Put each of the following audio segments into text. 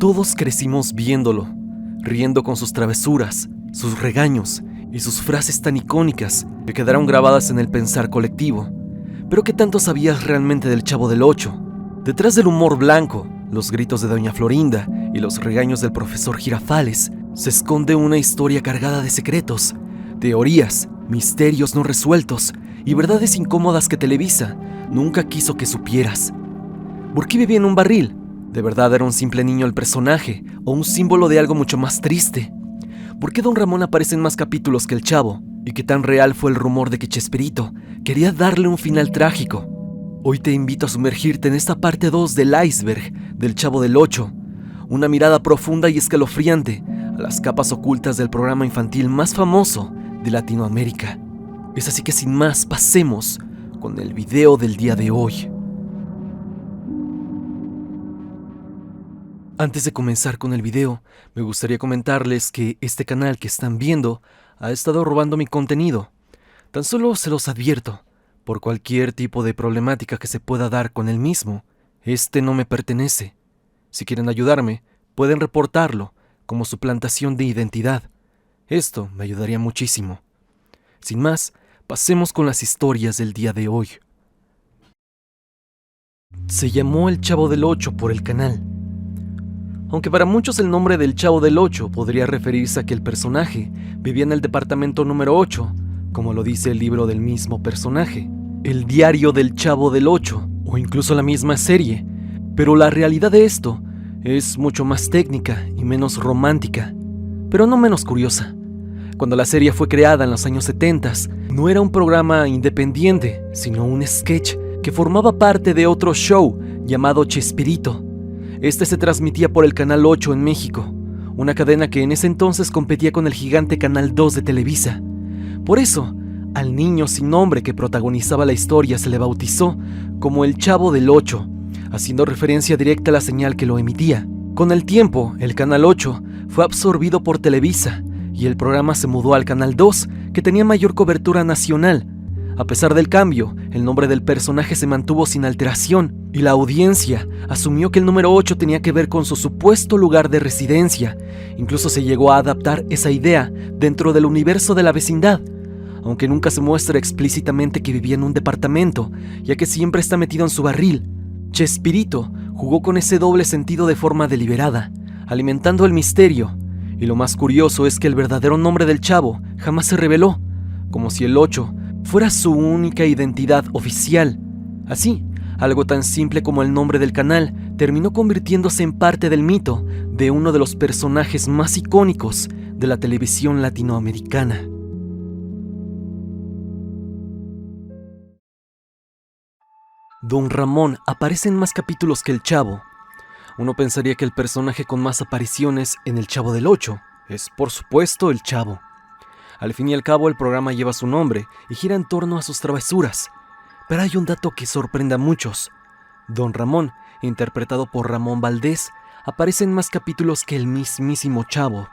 Todos crecimos viéndolo, riendo con sus travesuras, sus regaños y sus frases tan icónicas que quedaron grabadas en el pensar colectivo. Pero ¿qué tanto sabías realmente del Chavo del Ocho? Detrás del humor blanco, los gritos de Doña Florinda y los regaños del profesor Girafales, se esconde una historia cargada de secretos, teorías, misterios no resueltos y verdades incómodas que Televisa nunca quiso que supieras. ¿Por qué vivía en un barril? ¿De verdad era un simple niño el personaje o un símbolo de algo mucho más triste? ¿Por qué Don Ramón aparece en más capítulos que el Chavo? ¿Y qué tan real fue el rumor de que Chespirito quería darle un final trágico? Hoy te invito a sumergirte en esta parte 2 del iceberg del Chavo del Ocho, una mirada profunda y escalofriante a las capas ocultas del programa infantil más famoso de Latinoamérica. Es así que sin más, pasemos con el video del día de hoy. Antes de comenzar con el video, me gustaría comentarles que este canal que están viendo ha estado robando mi contenido. Tan solo se los advierto, por cualquier tipo de problemática que se pueda dar con el mismo, este no me pertenece. Si quieren ayudarme, pueden reportarlo como suplantación de identidad. Esto me ayudaría muchísimo. Sin más, pasemos con las historias del día de hoy. Se llamó El Chavo del Ocho por el canal. Aunque para muchos el nombre del Chavo del Ocho podría referirse a que el personaje vivía en el departamento número 8, como lo dice el libro del mismo personaje, el diario del Chavo del Ocho, o incluso la misma serie, pero la realidad de esto es mucho más técnica y menos romántica, pero no menos curiosa. Cuando la serie fue creada en los años 70, no era un programa independiente, sino un sketch que formaba parte de otro show llamado Chespirito. Este se transmitía por el Canal 8 en México, una cadena que en ese entonces competía con el gigante Canal 2 de Televisa. Por eso, al niño sin nombre que protagonizaba la historia se le bautizó como el Chavo del Ocho, haciendo referencia directa a la señal que lo emitía. Con el tiempo, el Canal 8 fue absorbido por Televisa y el programa se mudó al Canal 2, que tenía mayor cobertura nacional. A pesar del cambio, el nombre del personaje se mantuvo sin alteración y la audiencia asumió que el número 8 tenía que ver con su supuesto lugar de residencia. Incluso se llegó a adaptar esa idea dentro del universo de la vecindad, aunque nunca se muestra explícitamente que vivía en un departamento, ya que siempre está metido en su barril. Chespirito jugó con ese doble sentido de forma deliberada, alimentando el misterio, y lo más curioso es que el verdadero nombre del Chavo jamás se reveló, como si el 8 fuera su única identidad oficial. Así, algo tan simple como el nombre del canal terminó convirtiéndose en parte del mito de uno de los personajes más icónicos de la televisión latinoamericana. Don Ramón aparece en más capítulos que el Chavo. Uno pensaría que el personaje con más apariciones en el Chavo del Ocho es, por supuesto, el Chavo. Al fin y al cabo, el programa lleva su nombre y gira en torno a sus travesuras. Pero hay un dato que sorprende a muchos. Don Ramón, interpretado por Ramón Valdés, aparece en más capítulos que el mismísimo Chavo.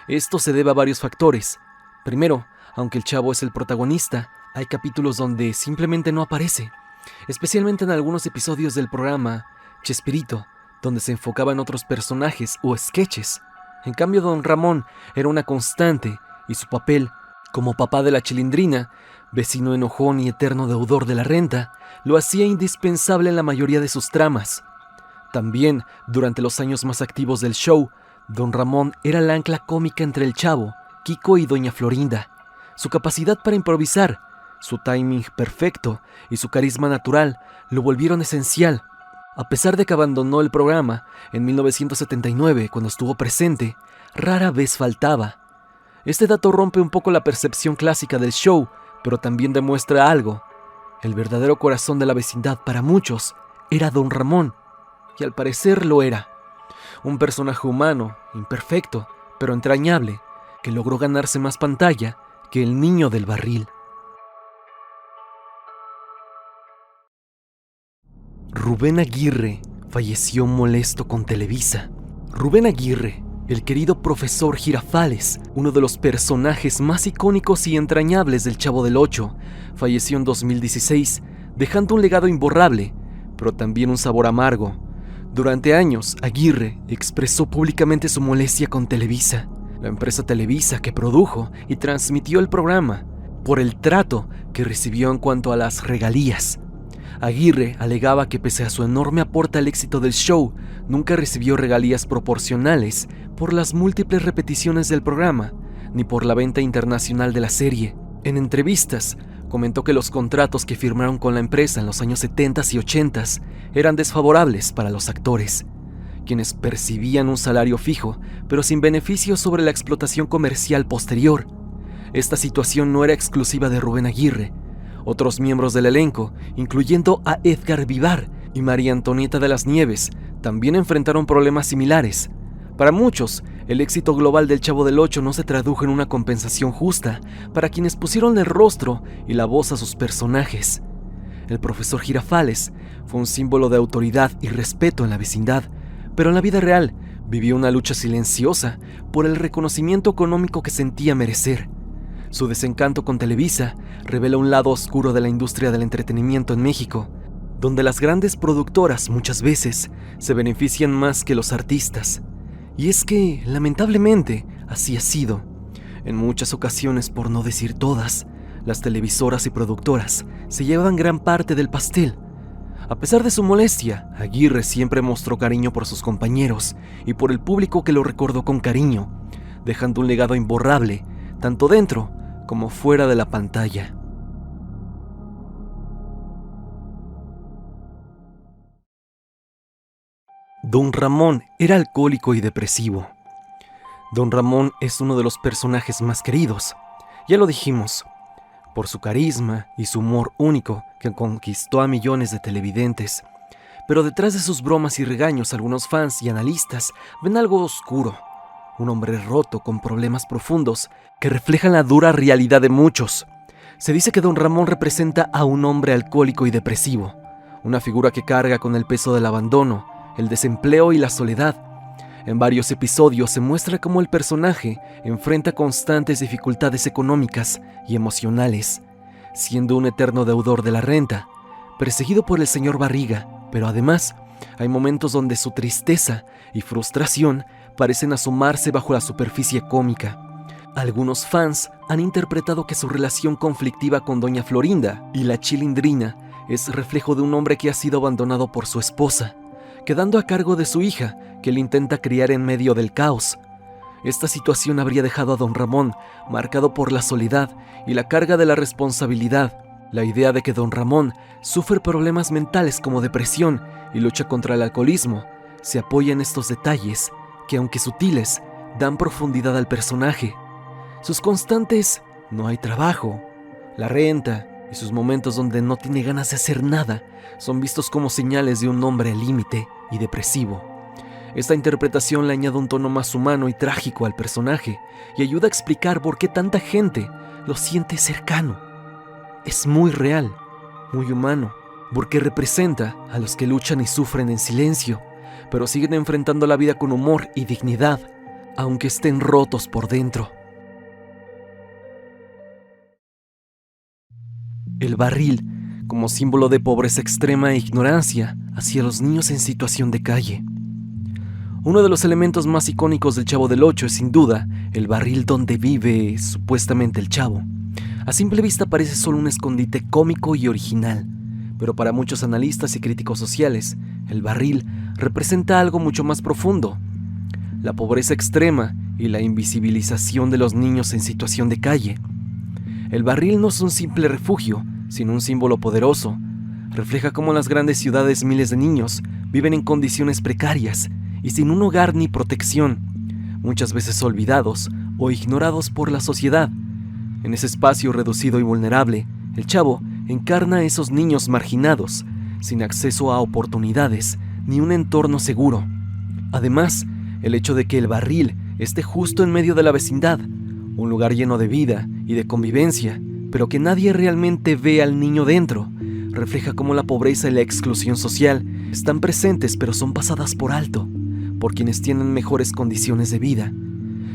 Esto se debe a varios factores. Primero, aunque el Chavo es el protagonista, hay capítulos donde simplemente no aparece, especialmente en algunos episodios del programa Chespirito, donde se enfocaba en otros personajes o sketches. En cambio, Don Ramón era una constante y su papel, como papá de la Chilindrina, vecino enojón y eterno deudor de la renta, lo hacía indispensable en la mayoría de sus tramas. También, durante los años más activos del show, Don Ramón era el ancla cómica entre el Chavo, Kiko y Doña Florinda. Su capacidad para improvisar, su timing perfecto y su carisma natural lo volvieron esencial. A pesar de que abandonó el programa en 1979 cuando estuvo presente, rara vez faltaba. Este dato rompe un poco la percepción clásica del show, pero también demuestra algo. El verdadero corazón de la vecindad para muchos era Don Ramón, y al parecer lo era. Un personaje humano, imperfecto, pero entrañable, que logró ganarse más pantalla que el niño del barril. Rubén Aguirre falleció molesto con Televisa. Rubén Aguirre, el querido profesor Girafales, uno de los personajes más icónicos y entrañables del Chavo del Ocho, falleció en 2016, dejando un legado imborrable, pero también un sabor amargo. Durante años, Aguirre expresó públicamente su molestia con Televisa, la empresa Televisa que produjo y transmitió el programa, por el trato que recibió en cuanto a las regalías. Aguirre alegaba que pese a su enorme aporte al éxito del show, nunca recibió regalías proporcionales por las múltiples repeticiones del programa, ni por la venta internacional de la serie. En entrevistas, comentó que los contratos que firmaron con la empresa en los años 70 y 80 eran desfavorables para los actores, quienes percibían un salario fijo, pero sin beneficios sobre la explotación comercial posterior. Esta situación no era exclusiva de Rubén Aguirre. Otros miembros del elenco, incluyendo a Edgar Vivar y María Antonieta de las Nieves, también enfrentaron problemas similares. Para muchos, el éxito global del Chavo del Ocho no se tradujo en una compensación justa para quienes pusieron el rostro y la voz a sus personajes. El profesor Girafales fue un símbolo de autoridad y respeto en la vecindad, pero en la vida real vivió una lucha silenciosa por el reconocimiento económico que sentía merecer. Su desencanto con Televisa revela un lado oscuro de la industria del entretenimiento en México, donde las grandes productoras muchas veces se benefician más que los artistas. Y es que, lamentablemente, así ha sido. En muchas ocasiones, por no decir todas, las televisoras y productoras se llevan gran parte del pastel. A pesar de su molestia, Aguirre siempre mostró cariño por sus compañeros y por el público que lo recordó con cariño, dejando un legado imborrable, tanto dentro como fuera de la pantalla. Don Ramón era alcohólico y depresivo. Don Ramón es uno de los personajes más queridos, ya lo dijimos, por su carisma y su humor único que conquistó a millones de televidentes. Pero detrás de sus bromas y regaños, algunos fans y analistas ven algo oscuro, un hombre roto con problemas profundos que reflejan la dura realidad de muchos. Se dice que Don Ramón representa a un hombre alcohólico y depresivo, una figura que carga con el peso del abandono, el desempleo y la soledad. En varios episodios se muestra cómo el personaje enfrenta constantes dificultades económicas y emocionales, siendo un eterno deudor de la renta, perseguido por el señor Barriga, pero además hay momentos donde su tristeza y frustración parecen asomarse bajo la superficie cómica. Algunos fans han interpretado que su relación conflictiva con Doña Florinda y la Chilindrina es reflejo de un hombre que ha sido abandonado por su esposa, quedando a cargo de su hija, que él intenta criar en medio del caos. Esta situación habría dejado a Don Ramón marcado por la soledad y la carga de la responsabilidad. La idea de que Don Ramón sufre problemas mentales como depresión y lucha contra el alcoholismo se apoya en estos detalles que, aunque sutiles, dan profundidad al personaje. Sus constantes "no hay trabajo", la renta y sus momentos donde no tiene ganas de hacer nada son vistos como señales de un hombre al límite y depresivo. Esta interpretación le añade un tono más humano y trágico al personaje y ayuda a explicar por qué tanta gente lo siente cercano. Es muy real, muy humano, porque representa a los que luchan y sufren en silencio, pero siguen enfrentando la vida con humor y dignidad, aunque estén rotos por dentro. El barril, como símbolo de pobreza extrema e ignorancia hacia los niños en situación de calle. Uno de los elementos más icónicos del Chavo del Ocho es sin duda el barril donde vive supuestamente el Chavo. A simple vista parece solo un escondite cómico y original, pero para muchos analistas y críticos sociales, el barril representa algo mucho más profundo: la pobreza extrema y la invisibilización de los niños en situación de calle. El barril no es un simple refugio, sino un símbolo poderoso. Refleja cómo en las grandes ciudades miles de niños viven en condiciones precarias y sin un hogar ni protección, muchas veces olvidados o ignorados por la sociedad. En ese espacio reducido y vulnerable, el Chavo encarna a esos niños marginados, sin acceso a oportunidades ni un entorno seguro. Además, el hecho de que el barril esté justo en medio de la vecindad, un lugar lleno de vida y de convivencia, pero que nadie realmente ve al niño dentro, refleja cómo la pobreza y la exclusión social están presentes pero son pasadas por alto por quienes tienen mejores condiciones de vida.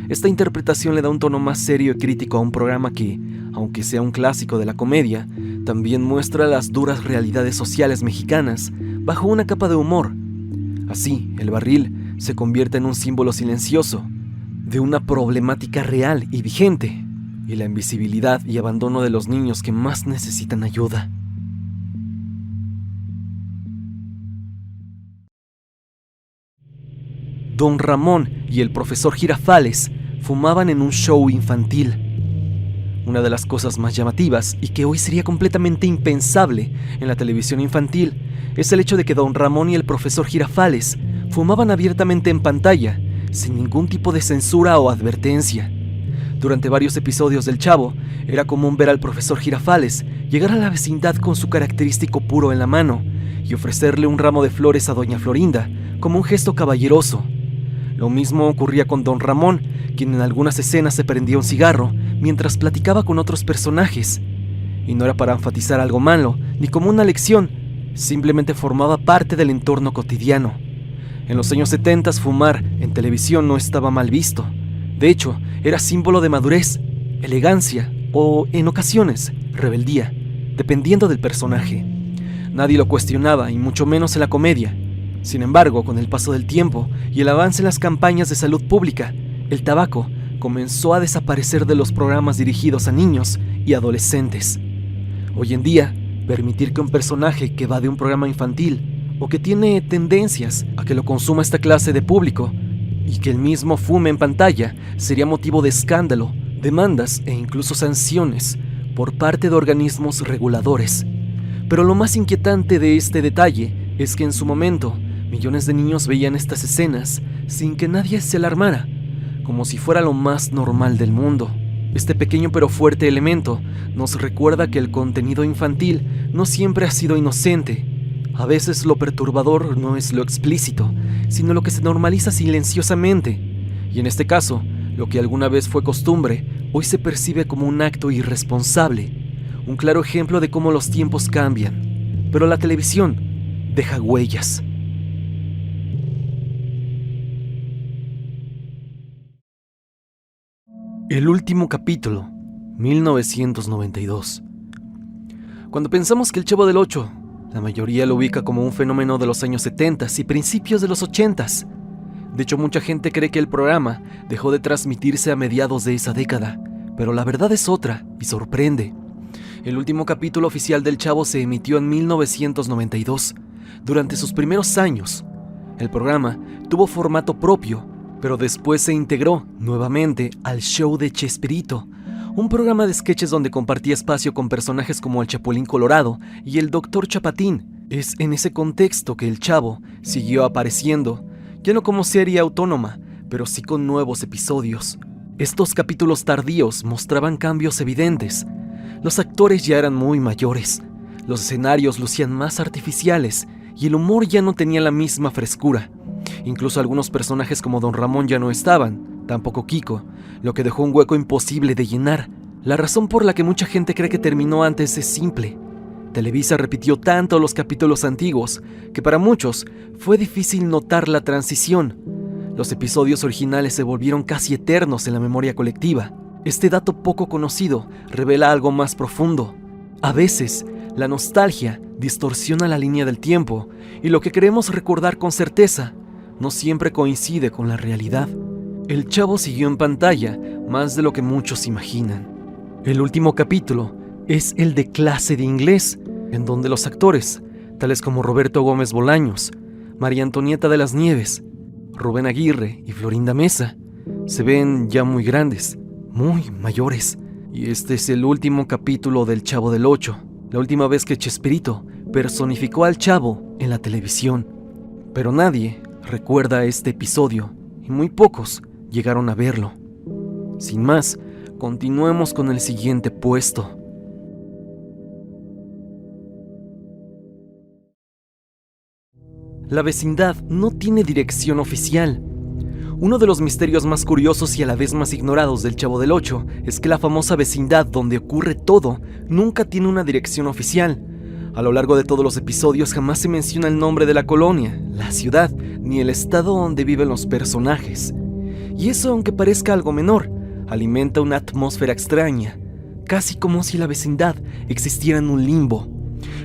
Esta interpretación le da un tono más serio y crítico a un programa que, aunque sea un clásico de la comedia, también muestra las duras realidades sociales mexicanas bajo una capa de humor. Así, el barril se convierte en un símbolo silencioso de una problemática real y vigente, y la invisibilidad y abandono de los niños que más necesitan ayuda. Don Ramón y el profesor Girafales fumaban en un show infantil. Una de las cosas más llamativas y que hoy sería completamente impensable en la televisión infantil es el hecho de que Don Ramón y el profesor Girafales fumaban abiertamente en pantalla, sin ningún tipo de censura o advertencia. Durante varios episodios del Chavo, era común ver al profesor Girafales llegar a la vecindad con su característico puro en la mano y ofrecerle un ramo de flores a doña Florinda como un gesto caballeroso. Lo mismo ocurría con Don Ramón, quien en algunas escenas se prendía un cigarro mientras platicaba con otros personajes. Y no era para enfatizar algo malo, ni como una lección, simplemente formaba parte del entorno cotidiano. En los años 70 fumar en televisión no estaba mal visto. De hecho, era símbolo de madurez, elegancia o, en ocasiones, rebeldía, dependiendo del personaje. Nadie lo cuestionaba, y mucho menos en la comedia. Sin embargo, con el paso del tiempo y el avance en las campañas de salud pública, el tabaco comenzó a desaparecer de los programas dirigidos a niños y adolescentes. Hoy en día, permitir que un personaje que va de un programa infantil o que tiene tendencias a que lo consuma esta clase de público y que el mismo fume en pantalla sería motivo de escándalo, demandas e incluso sanciones por parte de organismos reguladores. Pero lo más inquietante de este detalle es que en su momento millones de niños veían estas escenas sin que nadie se alarmara, como si fuera lo más normal del mundo. Este pequeño pero fuerte elemento nos recuerda que el contenido infantil no siempre ha sido inocente. A veces lo perturbador no es lo explícito, sino lo que se normaliza silenciosamente. Y en este caso, lo que alguna vez fue costumbre, hoy se percibe como un acto irresponsable. Un claro ejemplo de cómo los tiempos cambian. Pero la televisión deja huellas. El último capítulo, 1992. Cuando pensamos que el Chavo del Ocho, la mayoría lo ubica como un fenómeno de los años 70 y principios de los 80. De hecho, mucha gente cree que el programa dejó de transmitirse a mediados de esa década, pero la verdad es otra y sorprende. El último capítulo oficial del Chavo se emitió en 1992. Durante sus primeros años, el programa tuvo formato propio, pero después se integró nuevamente al show de Chespirito, un programa de sketches donde compartía espacio con personajes como el Chapulín Colorado y el Dr. Chapatín. Es en ese contexto que el Chavo siguió apareciendo, ya no como serie autónoma, pero sí con nuevos episodios. Estos capítulos tardíos mostraban cambios evidentes. Los actores ya eran muy mayores, los escenarios lucían más artificiales y el humor ya no tenía la misma frescura. Incluso algunos personajes como Don Ramón ya no estaban, tampoco Kiko, lo que dejó un hueco imposible de llenar. La razón por la que mucha gente cree que terminó antes es simple. Televisa repitió tanto los capítulos antiguos que para muchos fue difícil notar la transición. Los episodios originales se volvieron casi eternos en la memoria colectiva. Este dato poco conocido revela algo más profundo. A veces, la nostalgia distorsiona la línea del tiempo y lo que queremos recordar con certeza no siempre coincide con la realidad. El Chavo siguió en pantalla más de lo que muchos imaginan. El último capítulo es el de Clase de Inglés, en donde los actores, tales como Roberto Gómez Bolaños, María Antonieta de las Nieves, Rubén Aguirre y Florinda Mesa, se ven ya muy grandes, muy mayores. Y este es el último capítulo del Chavo del Ocho, la última vez que Chespirito personificó al Chavo en la televisión. Pero nadie recuerda este episodio y muy pocos llegaron a verlo. Sin más, continuemos con el siguiente puesto. La vecindad no tiene dirección oficial. Uno de los misterios más curiosos y a la vez más ignorados del Chavo del Ocho es que la famosa vecindad donde ocurre todo nunca tiene una dirección oficial. A lo largo de todos los episodios jamás se menciona el nombre de la colonia, la ciudad, ni el estado donde viven los personajes. Y eso, aunque parezca algo menor, alimenta una atmósfera extraña, casi como si la vecindad existiera en un limbo.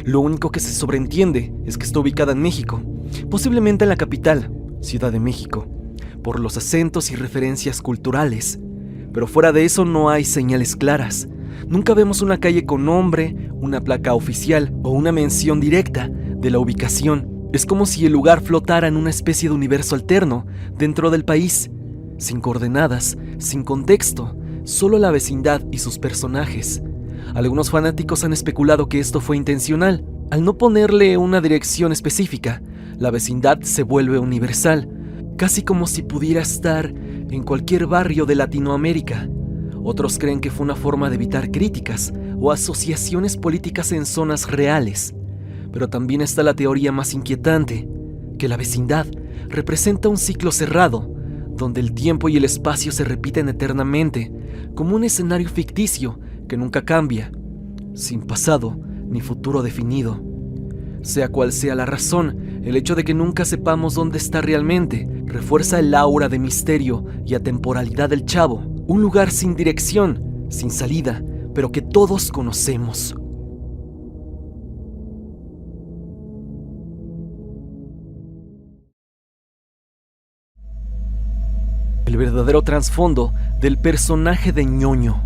Lo único que se sobreentiende es que está ubicada en México, posiblemente en la capital, Ciudad de México, por los acentos y referencias culturales. Pero fuera de eso no hay señales claras. Nunca vemos una calle con nombre, una placa oficial o una mención directa de la ubicación. Es como si el lugar flotara en una especie de universo alterno dentro del país, sin coordenadas, sin contexto, solo la vecindad y sus personajes. Algunos fanáticos han especulado que esto fue intencional. Al no ponerle una dirección específica, la vecindad se vuelve universal, casi como si pudiera estar en cualquier barrio de Latinoamérica. Otros creen que fue una forma de evitar críticas o asociaciones políticas en zonas reales. Pero también está la teoría más inquietante, que la vecindad representa un ciclo cerrado, donde el tiempo y el espacio se repiten eternamente, como un escenario ficticio que nunca cambia, sin pasado ni futuro definido. Sea cual sea la razón, el hecho de que nunca sepamos dónde está realmente refuerza el aura de misterio y atemporalidad del Chavo, un lugar sin dirección, sin salida, pero que todos conocemos. El verdadero trasfondo del personaje de Ñoño.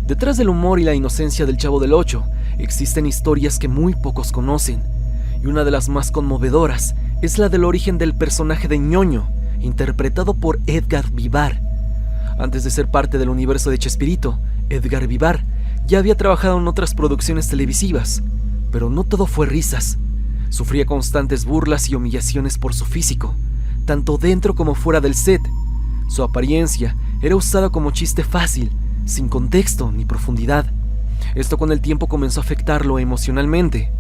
Detrás del humor y la inocencia del Chavo del Ocho existen historias que muy pocos conocen, y una de las más conmovedoras es la del origen del personaje de Ñoño, interpretado por Edgar Vivar. Antes de ser parte del universo de Chespirito, Edgar Vivar ya había trabajado en otras producciones televisivas, pero no todo fue risas. Sufría constantes burlas y humillaciones por su físico, tanto dentro como fuera del set. Su apariencia era usada como chiste fácil, sin contexto ni profundidad. Esto con el tiempo comenzó a afectarlo emocionalmente.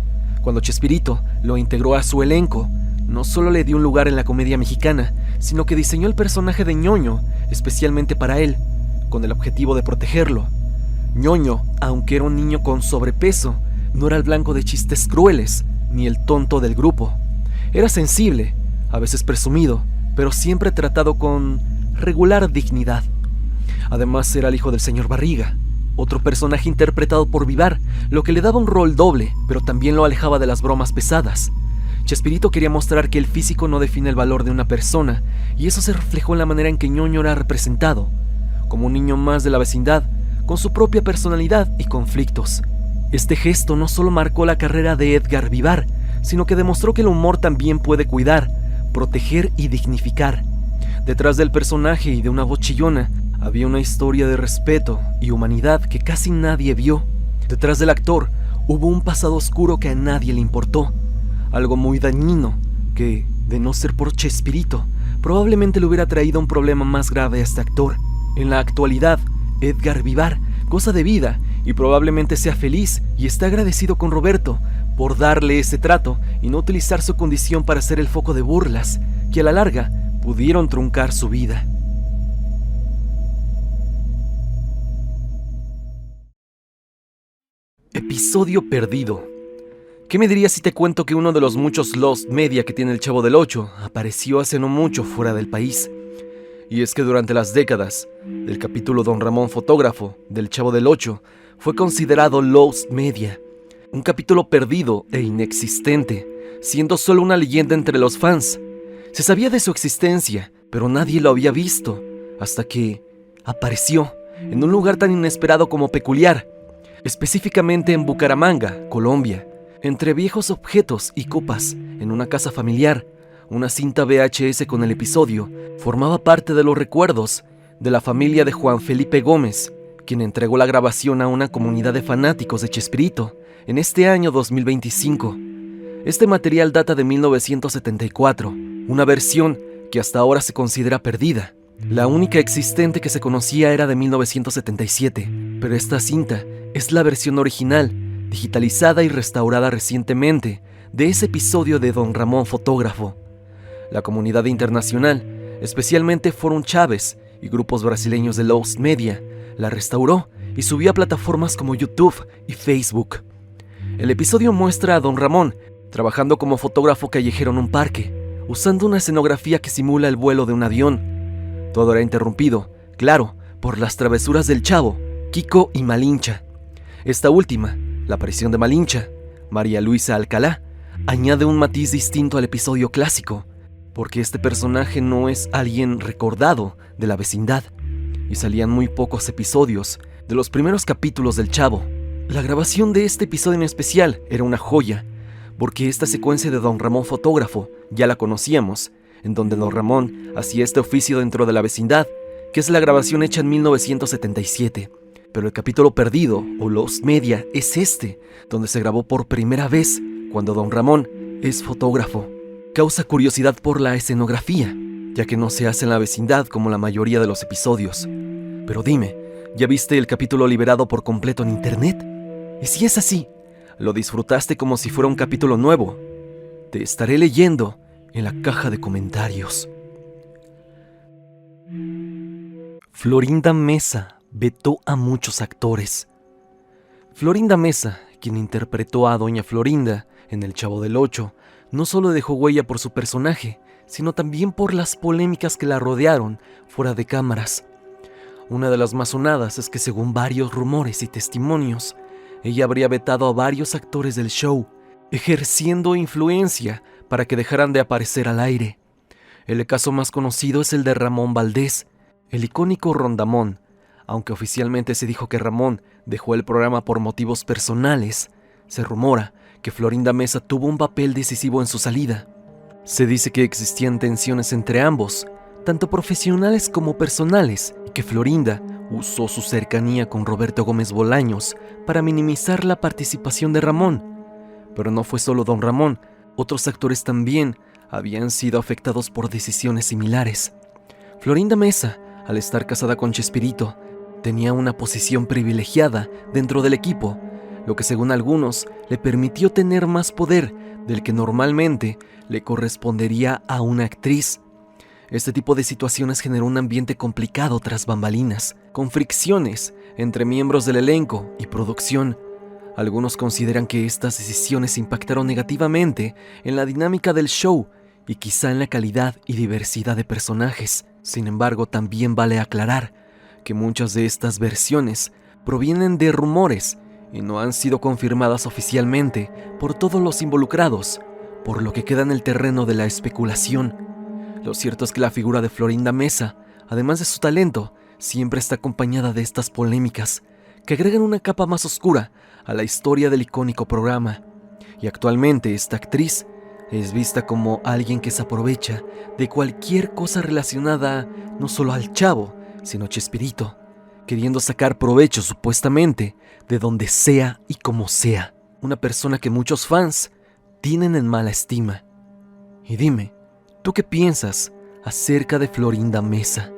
Cuando Chespirito lo integró a su elenco, no solo le dio un lugar en la comedia mexicana, sino que diseñó el personaje de Ñoño especialmente para él, con el objetivo de protegerlo. Ñoño, aunque era un niño con sobrepeso, no era el blanco de chistes crueles, ni el tonto del grupo. Era sensible, a veces presumido, pero siempre tratado con regular dignidad. Además, era el hijo del señor Barriga, otro personaje interpretado por Vivar, lo que le daba un rol doble, pero también lo alejaba de las bromas pesadas. Chespirito quería mostrar que el físico no define el valor de una persona, y eso se reflejó en la manera en que Ñoño era representado, como un niño más de la vecindad, con su propia personalidad y conflictos. Este gesto no solo marcó la carrera de Edgar Vivar, sino que demostró que el humor también puede cuidar, proteger y dignificar. Detrás del personaje y de una voz chillona, había una historia de respeto y humanidad que casi nadie vio. Detrás del actor hubo un pasado oscuro que a nadie le importó, algo muy dañino que, de no ser por Chespirito, probablemente le hubiera traído un problema más grave a este actor. En la actualidad, Edgar Vivar goza de vida y probablemente sea feliz y está agradecido con Roberto por darle ese trato y no utilizar su condición para ser el foco de burlas que a la larga pudieron truncar su vida. Episodio perdido. ¿Qué me dirías si te cuento que uno de los muchos Lost Media que tiene el Chavo del Ocho apareció hace no mucho fuera del país? Y es que durante las décadas, el capítulo Don Ramón Fotógrafo del Chavo del Ocho fue considerado Lost Media, un capítulo perdido e inexistente, siendo solo una leyenda entre los fans. Se sabía de su existencia, pero nadie lo había visto, hasta que apareció en un lugar tan inesperado como peculiar, específicamente en Bucaramanga, Colombia. Entre viejos objetos y copas, en una casa familiar, una cinta VHS con el episodio formaba parte de los recuerdos de la familia de Juan Felipe Gómez, quien entregó la grabación a una comunidad de fanáticos de Chespirito en este año 2025. Este material data de 1974, una versión que hasta ahora se considera perdida. La única existente que se conocía era de 1977, pero esta cinta es la versión original, digitalizada y restaurada recientemente, de ese episodio de Don Ramón Fotógrafo. La comunidad internacional, especialmente Forum Chávez y grupos brasileños de Lost Media, la restauró y subió a plataformas como YouTube y Facebook. El episodio muestra a Don Ramón trabajando como fotógrafo callejero en un parque, usando una escenografía que simula el vuelo de un avión. Todo era interrumpido, claro, por las travesuras del Chavo, Kiko y Malincha. Esta última, la aparición de Malincha, María Luisa Alcalá, añade un matiz distinto al episodio clásico, porque este personaje no es alguien recordado de la vecindad, y salían muy pocos episodios de los primeros capítulos del Chavo. La grabación de este episodio en especial era una joya, porque esta secuencia de Don Ramón fotógrafo ya la conocíamos, en donde Don Ramón hacía este oficio dentro de la vecindad, que es la grabación hecha en 1977. Pero el capítulo perdido, o Lost Media, es este, donde se grabó por primera vez, cuando Don Ramón es fotógrafo. Causa curiosidad por la escenografía, ya que no se hace en la vecindad como la mayoría de los episodios. Pero dime, ¿ya viste el capítulo liberado por completo en internet? Y si es así, ¿lo disfrutaste como si fuera un capítulo nuevo? Te estaré leyendo en la caja de comentarios. Florinda Meza vetó a muchos actores. Florinda Meza, quien interpretó a Doña Florinda en El Chavo del Ocho, no solo dejó huella por su personaje, sino también por las polémicas que la rodearon fuera de cámaras. Una de las más sonadas es que, según varios rumores y testimonios, ella habría vetado a varios actores del show, ejerciendo influencia para que dejaran de aparecer al aire. El caso más conocido es el de Ramón Valdés, el icónico Rondamón. Aunque oficialmente se dijo que Ramón dejó el programa por motivos personales, se rumora que Florinda Meza tuvo un papel decisivo en su salida. Se dice que existían tensiones entre ambos, tanto profesionales como personales, y que Florinda usó su cercanía con Roberto Gómez Bolaños para minimizar la participación de Ramón. Pero no fue solo Don Ramón, otros actores también habían sido afectados por decisiones similares. Florinda Meza, al estar casada con Chespirito, tenía una posición privilegiada dentro del equipo, lo que según algunos le permitió tener más poder del que normalmente le correspondería a una actriz. Este tipo de situaciones generó un ambiente complicado tras bambalinas, con fricciones entre miembros del elenco y producción. Algunos consideran que estas decisiones impactaron negativamente en la dinámica del show y quizá en la calidad y diversidad de personajes. Sin embargo, también vale aclarar que muchas de estas versiones provienen de rumores y no han sido confirmadas oficialmente por todos los involucrados, por lo que queda en el terreno de la especulación. Lo cierto es que la figura de Florinda Meza, además de su talento, siempre está acompañada de estas polémicas, que agregan una capa más oscura a la historia del icónico programa. Y actualmente esta actriz es vista como alguien que se aprovecha de cualquier cosa relacionada no solo al Chavo, sino a Chespirito, queriendo sacar provecho supuestamente de donde sea y como sea. Una persona que muchos fans tienen en mala estima. Y dime, ¿tú qué piensas acerca de Florinda Meza?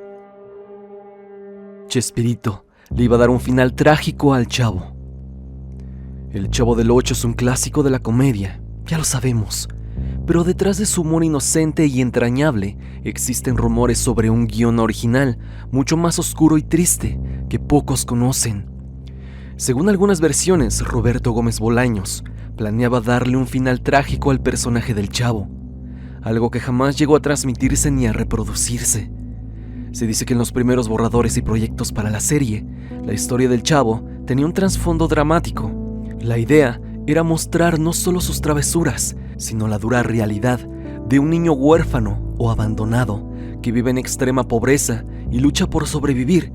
Chespirito le iba a dar un final trágico al Chavo. El Chavo del Ocho es un clásico de la comedia, ya lo sabemos, pero detrás de su humor inocente y entrañable existen rumores sobre un guión original mucho más oscuro y triste que pocos conocen. Según algunas versiones, Roberto Gómez Bolaños planeaba darle un final trágico al personaje del Chavo, algo que jamás llegó a transmitirse ni a reproducirse. Se dice que en los primeros borradores y proyectos para la serie, la historia del Chavo tenía un trasfondo dramático. La idea era mostrar no solo sus travesuras, sino la dura realidad de un niño huérfano o abandonado que vive en extrema pobreza y lucha por sobrevivir.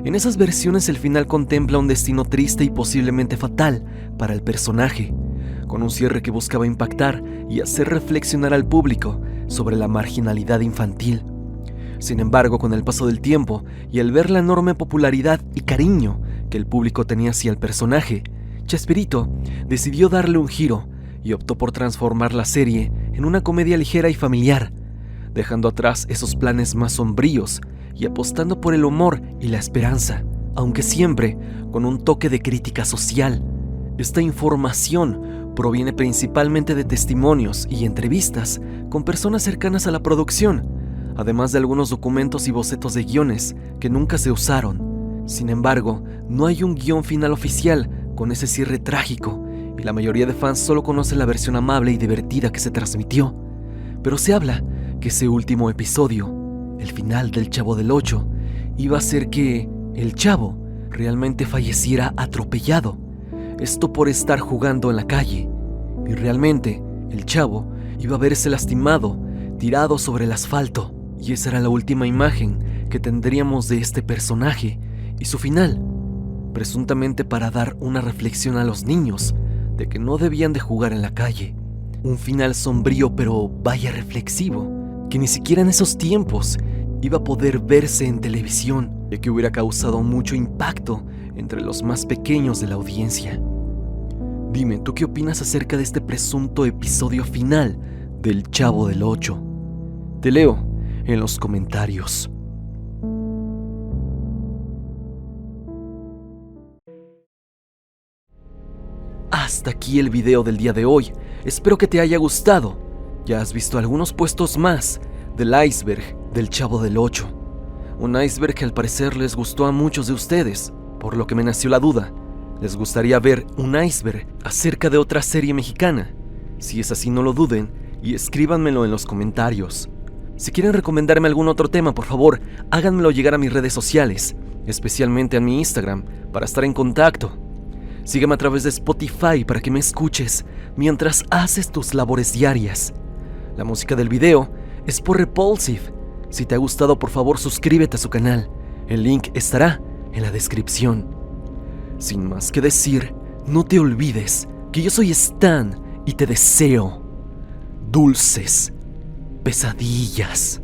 En esas versiones el final contempla un destino triste y posiblemente fatal para el personaje, con un cierre que buscaba impactar y hacer reflexionar al público sobre la marginalidad infantil. Sin embargo, con el paso del tiempo y al ver la enorme popularidad y cariño que el público tenía hacia el personaje, Chespirito decidió darle un giro y optó por transformar la serie en una comedia ligera y familiar, dejando atrás esos planes más sombríos y apostando por el humor y la esperanza, aunque siempre con un toque de crítica social. Esta información proviene principalmente de testimonios y entrevistas con personas cercanas a la producción, además de algunos documentos y bocetos de guiones que nunca se usaron. Sin embargo, no hay un guión final oficial con ese cierre trágico, y la mayoría de fans solo conocen la versión amable y divertida que se transmitió. Pero se habla que ese último episodio, el final del Chavo del Ocho, iba a hacer que el Chavo realmente falleciera atropellado, esto por estar jugando en la calle, y realmente El chavo iba a verse lastimado, tirado sobre el asfalto, y esa era la última imagen que tendríamos de este personaje y su final, presuntamente para dar una reflexión a los niños de que no debían de jugar en la calle. Un final sombrío pero vaya reflexivo, que ni siquiera en esos tiempos iba a poder verse en televisión, ya que hubiera causado mucho impacto entre los más pequeños de la audiencia. Dime, ¿tú qué opinas acerca de este presunto episodio final del Chavo del Ocho? Te leo en los comentarios. Hasta aquí el video del día de hoy. Espero que te haya gustado. Ya has visto algunos puestos más del iceberg del Chavo del Ocho. Un iceberg que al parecer les gustó a muchos de ustedes, por lo que me nació la duda. ¿Les gustaría ver un iceberg acerca de otra serie mexicana? Si es así, no lo duden y escríbanmelo en los comentarios. Si quieren recomendarme algún otro tema, por favor, háganmelo llegar a mis redes sociales, especialmente a mi Instagram, para estar en contacto. Sígueme a través de Spotify para que me escuches mientras haces tus labores diarias. La música del video es por Repulsive. Si te ha gustado, por favor, suscríbete a su canal. El link estará en la descripción. Sin más que decir, no te olvides que yo soy Stan y te deseo dulces pesadillas.